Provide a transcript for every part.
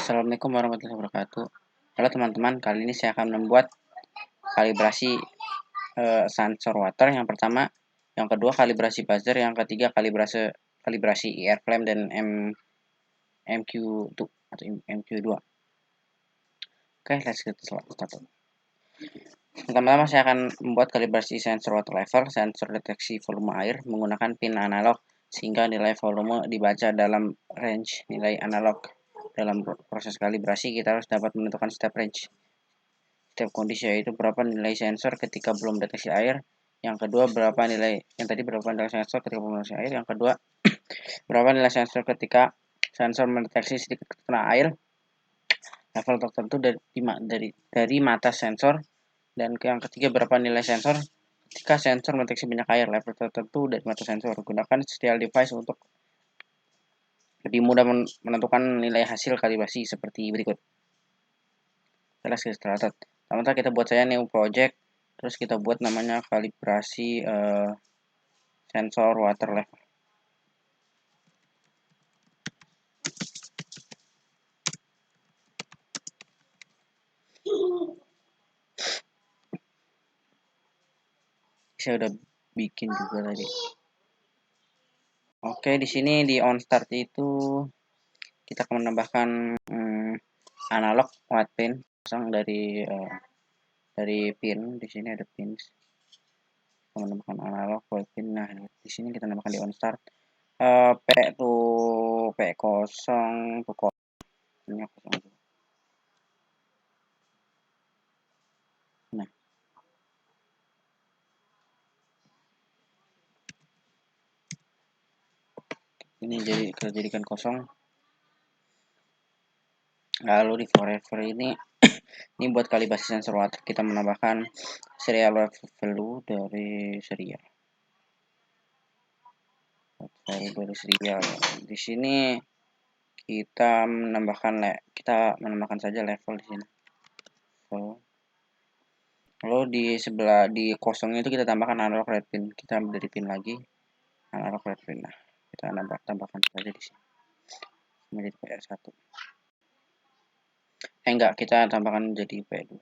Assalamualaikum warahmatullahi wabarakatuh. Halo teman-teman, kali ini saya akan membuat kalibrasi sensor water yang pertama, yang kedua kalibrasi buzzer, yang ketiga kalibrasi IR flame dan MQ2 atau MQ2. Oke, let's get started. Pertama-tama saya akan membuat kalibrasi sensor water level, sensor deteksi volume air menggunakan pin analog sehingga nilai volume dibaca dalam range nilai analog. Dalam proses kalibrasi kita harus dapat menentukan step range. Step kondisi yaitu berapa nilai sensor ketika belum deteksi air. Yang kedua berapa nilai sensor ketika belum deteksi air. Yang kedua berapa nilai sensor ketika sensor mendeteksi sedikit kena air level tertentu dari mata sensor. Dan yang ketiga berapa nilai sensor ketika sensor mendeteksi banyak air level tertentu dari mata sensor. Gunakan serial device untuk lebih mudah menentukan nilai hasil kalibrasi seperti berikut. Jelas kita pertama kita buat saya new project, terus kita buat namanya kalibrasi sensor water level. Saya udah bikin juga tadi. Oke, di sini di on start itu kita akan menambahkan analog white pin pasang dari pin. Di sini ada pins. Kita menambahkan analog white pin. Nah, di sini kita menambahkan di on start P0 tuh ini 0. Nah, ini kita jadikan kosong. Lalu di forever ini ini buat kalibrasi sensor water kita menambahkan serial value dari serial. Di sini kita menambahkan saja level di sini. Lalu di kosongnya itu kita tambahkan analog red pin. Kita dari pin lagi analog red pin. Nah, kita tambahkan saja di sini menjadi PR1. Enggak, kita tambahkan jadi P2.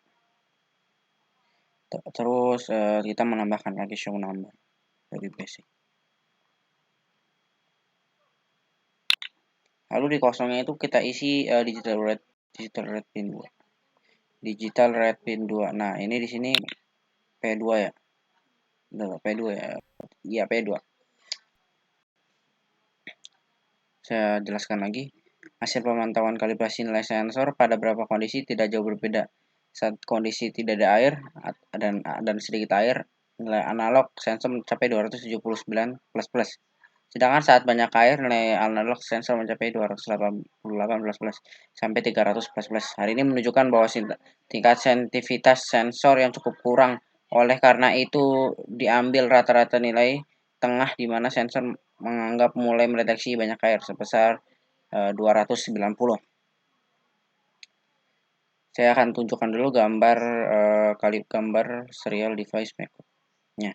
Terus kita menambahkan lagi show number dari basic. Lalu di kosongnya itu kita isi digital red pin 2. Digital red pin 2. Nah, ini di sini P2 ya. P2 ya. Iya, P2. Saya jelaskan lagi. Hasil pemantauan kalibrasi nilai sensor pada beberapa kondisi tidak jauh berbeda. Saat kondisi tidak ada air dan sedikit air, nilai analog sensor mencapai 279 plus. Sedangkan saat banyak air, nilai analog sensor mencapai 288 plus sampai 300 plus. Hari ini menunjukkan bahwa tingkat sensitivitas sensor yang cukup kurang. Oleh karena itu, diambil rata-rata nilai tengah di mana sensor menganggap mulai mendeteksi banyak air sebesar 290. Saya akan tunjukkan dulu gambar serial device method-nya.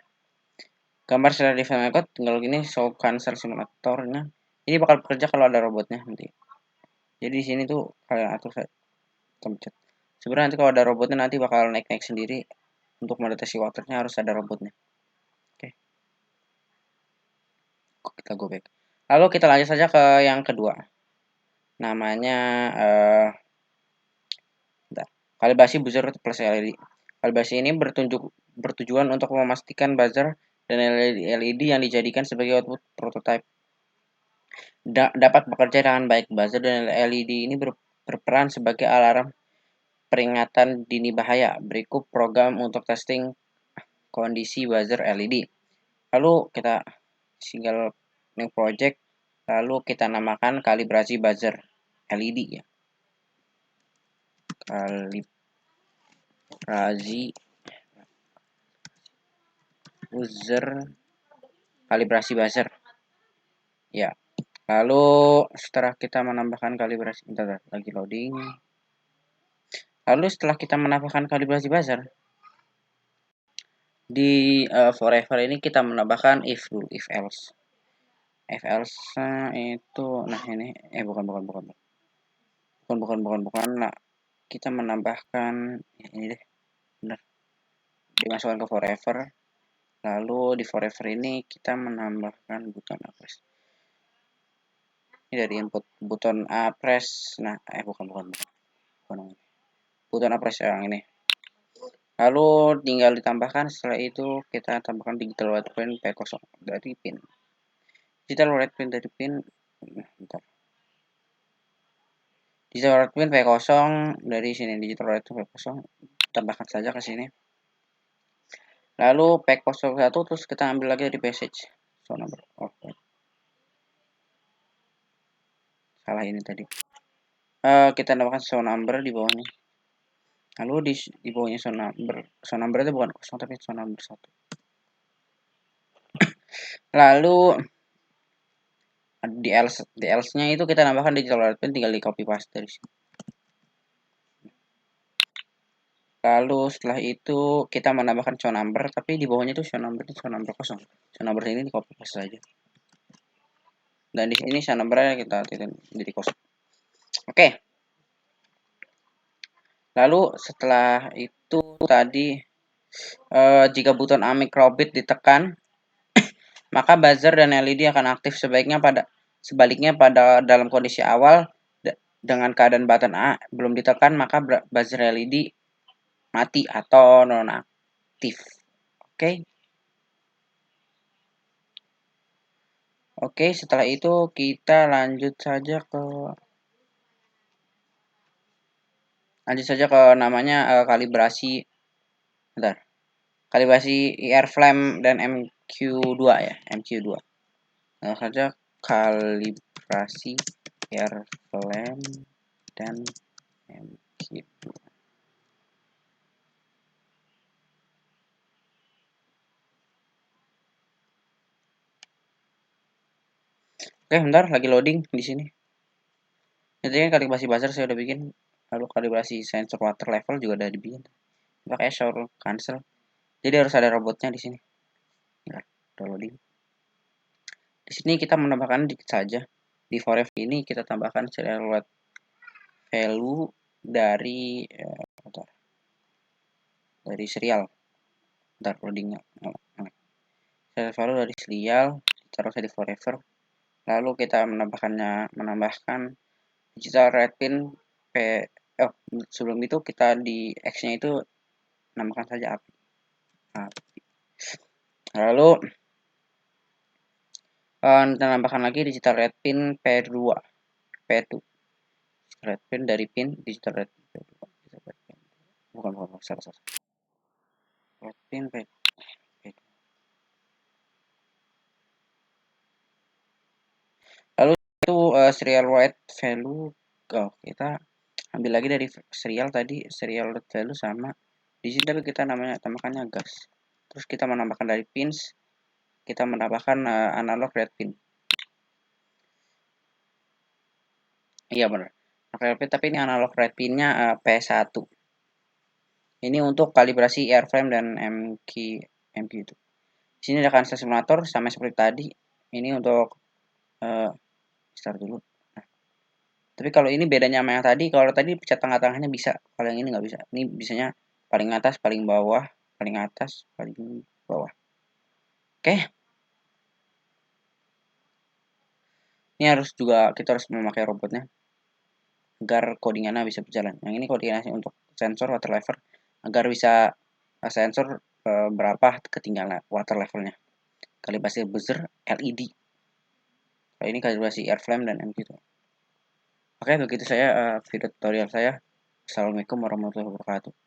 Gambar serial device method tinggal gini, show cancel simulatornya. Ini bakal bekerja kalau ada robotnya nanti. Jadi di sini tuh kalian atur saya pencet. Sebenarnya nanti kalau ada robotnya nanti bakal naik sendiri. Untuk mendeteksi waternya harus ada robotnya. Oke. Kita go back. Lalu kita lanjut saja ke yang kedua. Namanya kalibrasi buzzer plus LED. Kalibrasi ini bertujuan untuk memastikan buzzer dan LED yang dijadikan sebagai output prototype dapat bekerja dengan baik. Buzzer dan LED ini berperan sebagai alarm peringatan dini bahaya. Berikut program untuk testing kondisi buzzer LED. Lalu kita single new project, lalu kita namakan kalibrasi buzzer LED ya. Kalibrasi buzzer ya. Lalu setelah kita menambahkan kalibrasi, lagi loading. Lalu setelah kita menambahkan kalibrasi buzzer di forever ini kita menambahkan if else. If else itu nah ini bukan bukan. Nah, kita menambahkan ya ini deh, benar. Dimasukkan ke forever. Lalu di forever ini kita menambahkan button press. Ini dari input button press. Nah, bukan. Button press yang ini. Lalu tinggal ditambahkan, setelah itu kita tambahkan digital write pin P0 dari pin. Digital write pin dari pin. Bentar. Digital write pin P0 dari sini, digital write pin P0 tambahkan saja ke sini. Lalu P01 terus kita ambil lagi dari passage. So number. Salah ini tadi. Kita tambahkan so number di bawahnya. Lalu di bawahnya so number itu bukan 0 tapi so number 1. Lalu di else-nya itu kita nambahkan digital write pin, tinggal di copy paste dari sini. Lalu setelah itu kita menambahkan show number, tapi di bawahnya itu show number kosong. Show number ini di copy paste saja. Dan di sini show numbernya kita jadi kosong. Oke. Lalu setelah itu tadi jika button Amicrobit ditekan, maka buzzer dan LED akan aktif. Sebaliknya pada dalam kondisi awal dengan keadaan button A belum ditekan, maka buzzer LED mati atau nonaktif. Oke, setelah itu kita lanjut saja ke namanya kalibrasi. Bentar. Kalibrasi IR flame dan MQ2 ya, MQ2. Nah, saja kalibrasi IR flame dan MQ2. Oke, bentar lagi loading di sini. Jadi kan kalibrasi buzzer saya udah bikin, lalu kalibrasi sensor water level juga udah dibikin. Pakai show cancel. Jadi harus ada robotnya di sini. Bentar, udah loading. Di sini kita menambahkan dikit saja. Di forever ini kita tambahkan serial write value dari serial. Bentar loadingnya. Serial value dari serial, taruh di forever. Lalu kita menambahkan digital write pin sebelum itu kita di X-nya itu namakan saja API. Lalu kita tambahkan lagi digital write pin P2. Write pin dari pin digital write pin P2. Bukan, salah. Write pin P2. Lalu itu serial write value kita ambil lagi dari serial tadi, serial write value sama di sini, tapi kita tambahkannya gas. Terus kita menambahkan dari pins, kita menambahkan analog write pin. Iya benar. Tapi ini analog write pinnya P1. Ini untuk kalibrasi airframe dan MQ itu. Di sini ada kansel simulator sama seperti tadi. Ini untuk start dulu. Nah, tapi kalau ini bedanya sama yang tadi, kalau tadi pencet tengah-tengahnya bisa, kalau yang ini nggak bisa. Ini bisanya paling atas, paling bawah, paling atas, paling bawah. Oke. Ini kita harus memakai robotnya agar codingannya bisa berjalan. Yang ini codingannya untuk sensor water level agar bisa sensor berapa ketinggalan water levelnya. Kalibrasi buzzer LED. Nah, ini kalibrasi air flame dan MQ2. Oke, begitu saya video tutorial saya. Assalamualaikum warahmatullahi wabarakatuh.